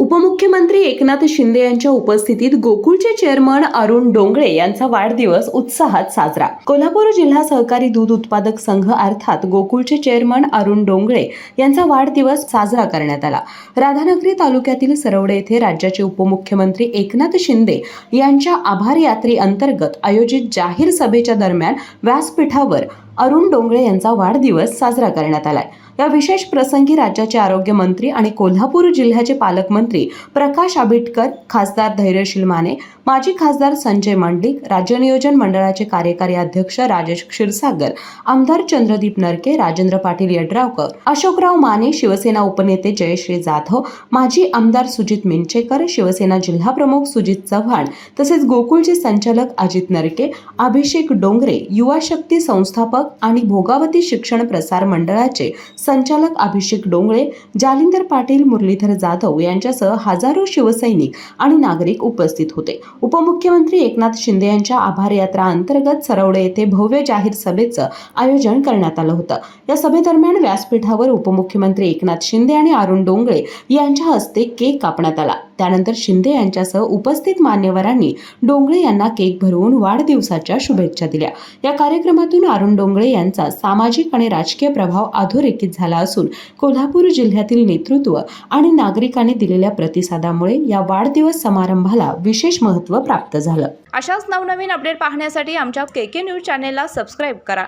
उपमुख्यमंत्री एकनाथ शिंदे यांच्या उपस्थितीत गोकुळचे चेअरमन अरुण डोंगळे यांचा वाढदिवस उत्साहात साजरा। कोल्हापूर जिल्हा सहकारी दूध उत्पादक संघ अर्थात गोकुळचे चेअरमन अरुण डोंगळे यांचा वाढदिवस साजरा करण्यात आला। राधानगरी तालुक्यातील सरवडे येथे राज्याचे उपमुख्यमंत्री एकनाथ शिंदे यांच्या आभार यात्रे अंतर्गत आयोजित जाहीर सभेच्या दरम्यान व्यासपीठावर अरुण डोंगळे यांचा वाढदिवस साजरा करण्यात आला। या विशेष प्रसंगी राज्याचे आरोग्य मंत्री आणि कोल्हापूर जिल्ह्याचे पालकमंत्री प्रकाश आबिटकर, खासदार धैर्यशील माने, माजी खासदार संजय मंडलिक, राज्य नियोजन मंडळाचे कार्यकारी अध्यक्ष राजेश क्षीरसागर, आमदार चंद्रदीप नरके, राजेंद्र पाटील यड्रावकर, अशोकराव माने, शिवसेना उपनेते जयश्री जाधव, माजी आमदार सुजित मिंचेकर, शिवसेना जिल्हा प्रमुख सुजित चव्हाण, तसेच गोकुळचे संचालक अजित नरके, अभिषेक डोंगरे, युवा शक्ती संस्थापक आणि भोगावती शिक्षण प्रसार मंडळाचे संचालक अभिषेक डोंगळे, जालिंदर पाटील, मुरलीधर जाधव यांच्यासह हजारो शिवसैनिक आणि नागरिक उपस्थित होते। उपमुख्यमंत्री एकनाथ शिंदे यांच्या आभार यात्रा अंतर्गत सरवडे येथे भव्य जाहीर सभेचं आयोजन करण्यात आलं होतं। या सभेदरम्यान व्यासपीठावर उपमुख्यमंत्री एकनाथ शिंदे आणि अरुण डोंगळे यांच्या हस्ते केक कापण्यात आला। त्यानंतर शिंदे यांच्यासह उपस्थित मान्यवरांनी डोंगळे यांना केक भरवून वाढदिवसाच्या शुभेच्छा दिल्या। या कार्यक्रमातून अरुण डोंगळे यांचा सामाजिक आणि राजकीय प्रभाव अधोरेखित झाला असून कोल्हापूर जिल्ह्यातील नेतृत्व आणि नागरिकांनी दिलेल्या प्रतिसादामुळे या वाढदिवस समारंभाला विशेष महत्त्व प्राप्त झालं। अशाच नवनवीन अपडेट पाहण्यासाठी आमच्या KK न्यूज चॅनेलला सबस्क्राईब करा।